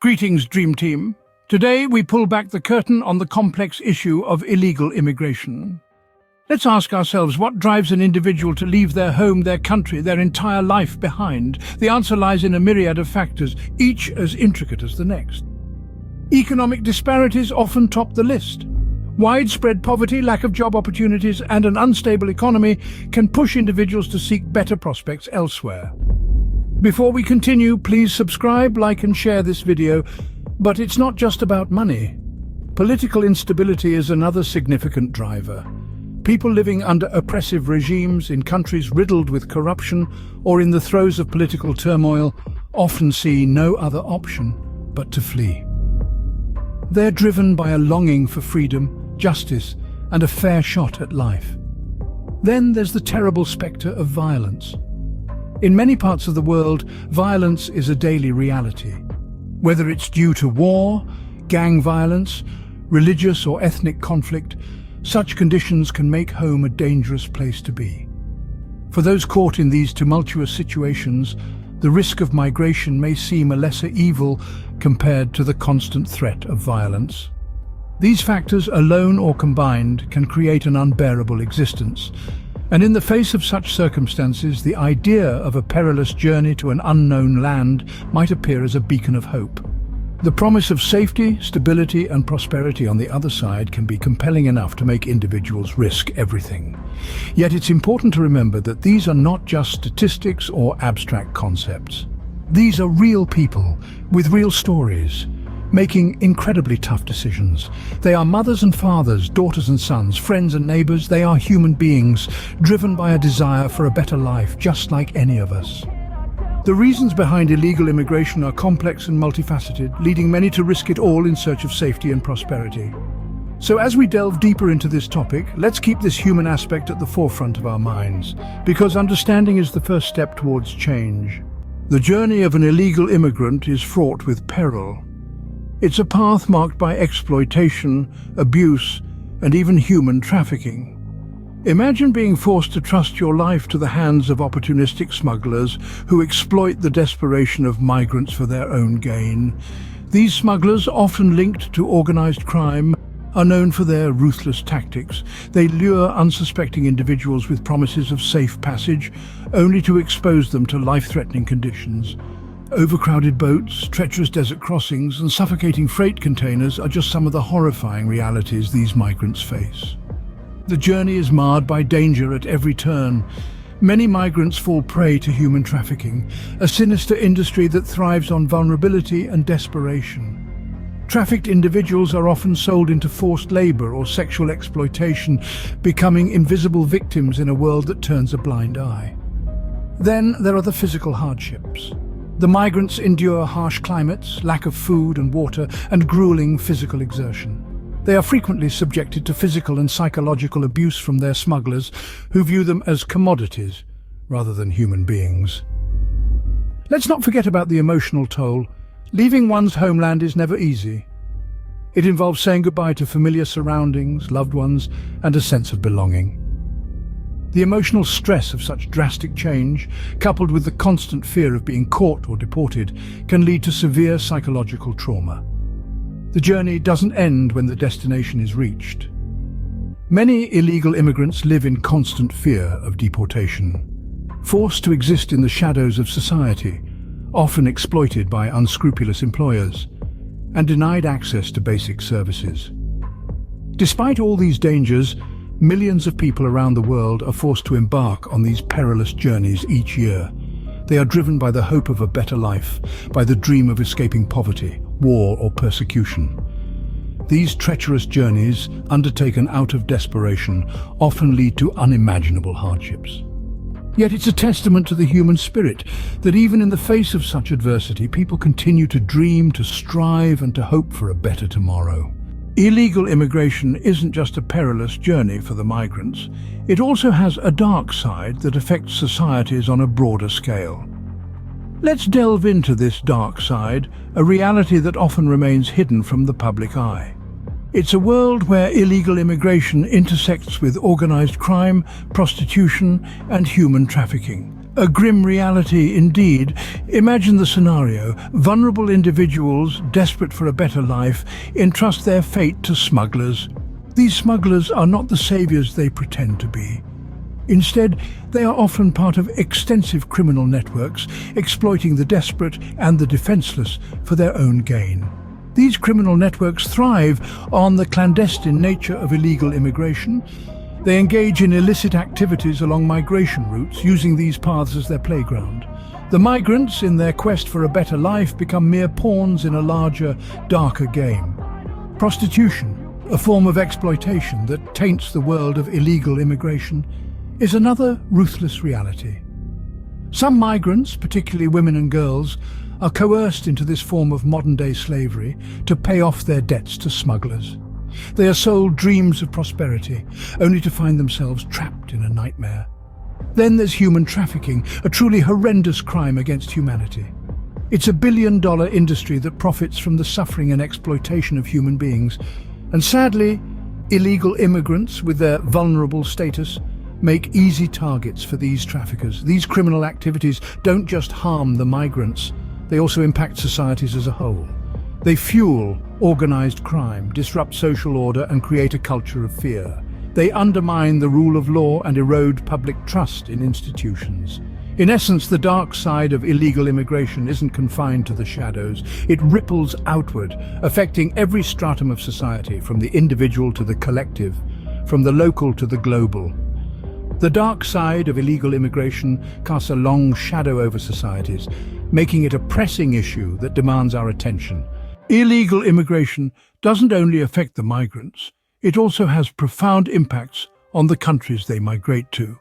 Greetings, Dream Team. Today we pull back the curtain on the complex issue of illegal immigration. Let's ask ourselves, what drives an individual to leave their home, their country, their entire life behind? The answer lies in a myriad of factors, each as intricate as the next. Economic disparities often top the list. Widespread poverty, lack of job opportunities, and an unstable economy can push individuals to seek better prospects elsewhere. Before we continue, please subscribe, like and share this video. But it's not just about money. Political instability is another significant driver. People living under oppressive regimes in countries riddled with corruption or in the throes of political turmoil often see no other option but to flee. They're driven by a longing for freedom, justice, and a fair shot at life. Then there's the terrible spectre of violence. In many parts of the world, violence is a daily reality. Whether it's due to war, gang violence, religious or ethnic conflict, such conditions can make home a dangerous place to be. For those caught in these tumultuous situations, the risk of migration may seem a lesser evil compared to the constant threat of violence. These factors, alone or combined, can create an unbearable existence. And in the face of such circumstances, the idea of a perilous journey to an unknown land might appear as a beacon of hope. The promise of safety, stability, and prosperity on the other side can be compelling enough to make individuals risk everything. Yet it's important to remember that these are not just statistics or abstract concepts. These are real people with real stories, making incredibly tough decisions. They are mothers and fathers, daughters and sons, friends and neighbors. They are human beings, driven by a desire for a better life, just like any of us. The reasons behind illegal immigration are complex and multifaceted, leading many to risk it all in search of safety and prosperity. So as we delve deeper into this topic, let's keep this human aspect at the forefront of our minds, because understanding is the first step towards change. The journey of an illegal immigrant is fraught with peril. It's a path marked by exploitation, abuse, and even human trafficking. Imagine being forced to trust your life to the hands of opportunistic smugglers who exploit the desperation of migrants for their own gain. These smugglers, often linked to organized crime, are known for their ruthless tactics. They lure unsuspecting individuals with promises of safe passage, only to expose them to life-threatening conditions. Overcrowded boats, treacherous desert crossings, and suffocating freight containers are just some of the horrifying realities these migrants face. The journey is marred by danger at every turn. Many migrants fall prey to human trafficking, a sinister industry that thrives on vulnerability and desperation. Trafficked individuals are often sold into forced labor or sexual exploitation, becoming invisible victims in a world that turns a blind eye. Then there are the physical hardships. The migrants endure harsh climates, lack of food and water, and grueling physical exertion. They are frequently subjected to physical and psychological abuse from their smugglers, who view them as commodities rather than human beings. Let's not forget about the emotional toll. Leaving one's homeland is never easy. It involves saying goodbye to familiar surroundings, loved ones, and a sense of belonging. The emotional stress of such drastic change, coupled with the constant fear of being caught or deported, can lead to severe psychological trauma. The journey doesn't end when the destination is reached. Many illegal immigrants live in constant fear of deportation, forced to exist in the shadows of society, often exploited by unscrupulous employers, and denied access to basic services. Despite all these dangers, millions of people around the world are forced to embark on these perilous journeys each year. They are driven by the hope of a better life, by the dream of escaping poverty, war, or persecution. These treacherous journeys, undertaken out of desperation, often lead to unimaginable hardships. Yet it's a testament to the human spirit that even in the face of such adversity, people continue to dream, to strive, and to hope for a better tomorrow. Illegal immigration isn't just a perilous journey for the migrants. It also has a dark side that affects societies on a broader scale. Let's delve into this dark side, a reality that often remains hidden from the public eye. It's a world where illegal immigration intersects with organized crime, prostitution, and human trafficking. A grim reality indeed. Imagine the scenario. Vulnerable individuals, desperate for a better life, entrust their fate to smugglers. These smugglers are not the saviors they pretend to be. Instead, they are often part of extensive criminal networks, exploiting the desperate and the defenseless for their own gain. These criminal networks thrive on the clandestine nature of illegal immigration. They engage in illicit activities along migration routes, using these paths as their playground. The migrants, in their quest for a better life, become mere pawns in a larger, darker game. Prostitution, a form of exploitation that taints the world of illegal immigration, is another ruthless reality. Some migrants, particularly women and girls, are coerced into this form of modern-day slavery to pay off their debts to smugglers. They are sold dreams of prosperity, only to find themselves trapped in a nightmare. Then there's human trafficking, a truly horrendous crime against humanity. It's a billion-dollar industry that profits from the suffering and exploitation of human beings. And sadly, illegal immigrants, with their vulnerable status, make easy targets for these traffickers. These criminal activities don't just harm the migrants, they also impact societies as a whole. They fuel organized crime, disrupt social order, and create a culture of fear. They undermine the rule of law and erode public trust in institutions. In essence, the dark side of illegal immigration isn't confined to the shadows. It ripples outward, affecting every stratum of society, from the individual to the collective, from the local to the global. The dark side of illegal immigration casts a long shadow over societies, making it a pressing issue that demands our attention. Illegal immigration doesn't only affect the migrants, it also has profound impacts on the countries they migrate to.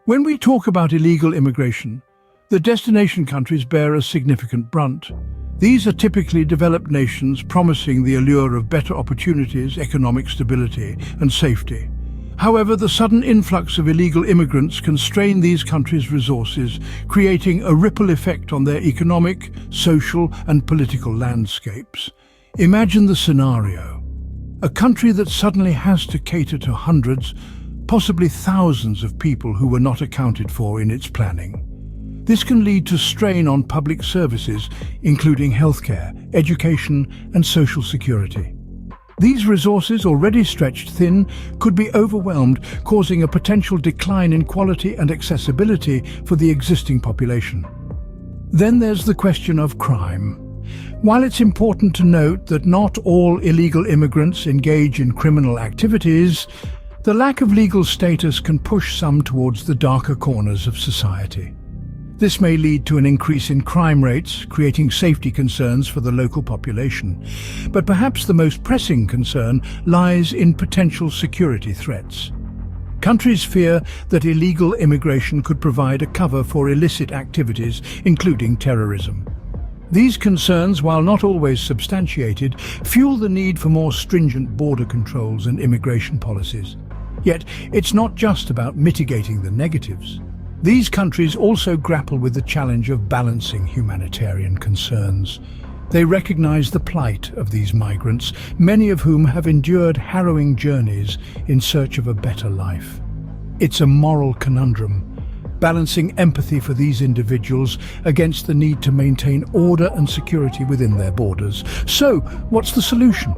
When we talk about illegal immigration, the destination countries bear a significant brunt. These are typically developed nations promising the allure of better opportunities, economic stability, and safety. However, the sudden influx of illegal immigrants can strain these countries' resources, creating a ripple effect on their economic, social, and political landscapes. Imagine the scenario. A country that suddenly has to cater to hundreds, possibly thousands of people who were not accounted for in its planning. This can lead to strain on public services, including healthcare, education, and social security. These resources, already stretched thin, could be overwhelmed, causing a potential decline in quality and accessibility for the existing population. Then there's the question of crime. While it's important to note that not all illegal immigrants engage in criminal activities, the lack of legal status can push some towards the darker corners of society. This may lead to an increase in crime rates, creating safety concerns for the local population. But perhaps the most pressing concern lies in potential security threats. Countries fear that illegal immigration could provide a cover for illicit activities, including terrorism. These concerns, while not always substantiated, fuel the need for more stringent border controls and immigration policies. Yet, it's not just about mitigating the negatives. These countries also grapple with the challenge of balancing humanitarian concerns. They recognize the plight of these migrants, many of whom have endured harrowing journeys in search of a better life. It's a moral conundrum, balancing empathy for these individuals against the need to maintain order and security within their borders. So, what's the solution?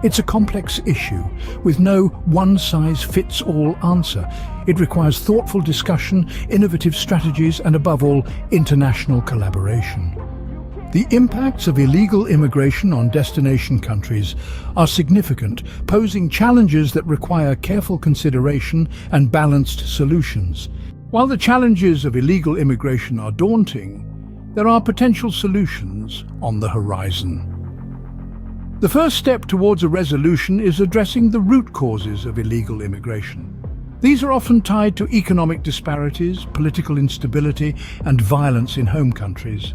It's a complex issue, with no one-size-fits-all answer. It requires thoughtful discussion, innovative strategies, and above all, international collaboration. The impacts of illegal immigration on destination countries are significant, posing challenges that require careful consideration and balanced solutions. While the challenges of illegal immigration are daunting, there are potential solutions on the horizon. The first step towards a resolution is addressing the root causes of illegal immigration. These are often tied to economic disparities, political instability, and violence in home countries.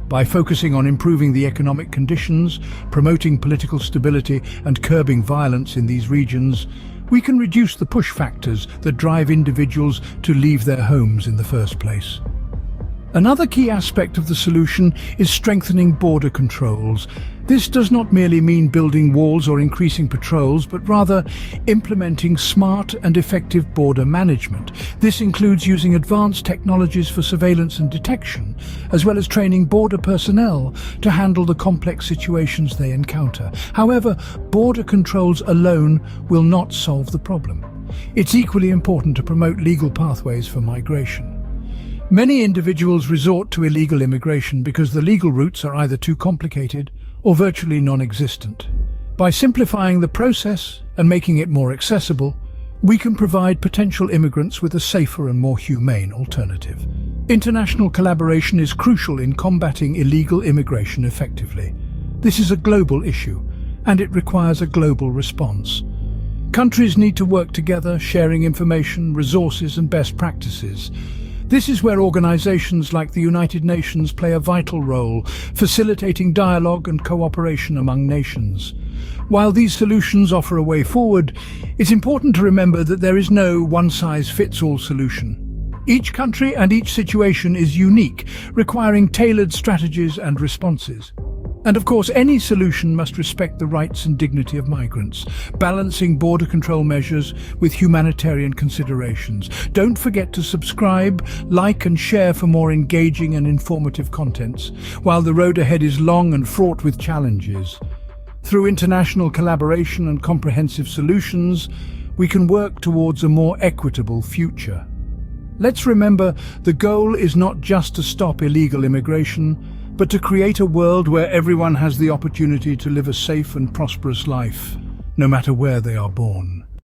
By focusing on improving the economic conditions, promoting political stability, and curbing violence in these regions, we can reduce the push factors that drive individuals to leave their homes in the first place. Another key aspect of the solution is strengthening border controls. This does not merely mean building walls or increasing patrols, but rather implementing smart and effective border management. This includes using advanced technologies for surveillance and detection, as well as training border personnel to handle the complex situations they encounter. However, border controls alone will not solve the problem. It's equally important to promote legal pathways for migration. Many individuals resort to illegal immigration because the legal routes are either too complicated or virtually non-existent. By simplifying the process and making it more accessible, we can provide potential immigrants with a safer and more humane alternative. International collaboration is crucial in combating illegal immigration effectively. This is a global issue, and it requires a global response. Countries need to work together, sharing information, resources, and best practices. This is where organizations like the United Nations play a vital role, facilitating dialogue and cooperation among nations. While these solutions offer a way forward, it's important to remember that there is no one-size-fits-all solution. Each country and each situation is unique, requiring tailored strategies and responses. And of course, any solution must respect the rights and dignity of migrants, balancing border control measures with humanitarian considerations. Don't forget to subscribe, like and share for more engaging and informative contents, while the road ahead is long and fraught with challenges. Through international collaboration and comprehensive solutions, we can work towards a more equitable future. Let's remember, the goal is not just to stop illegal immigration, but to create a world where everyone has the opportunity to live a safe and prosperous life, no matter where they are born.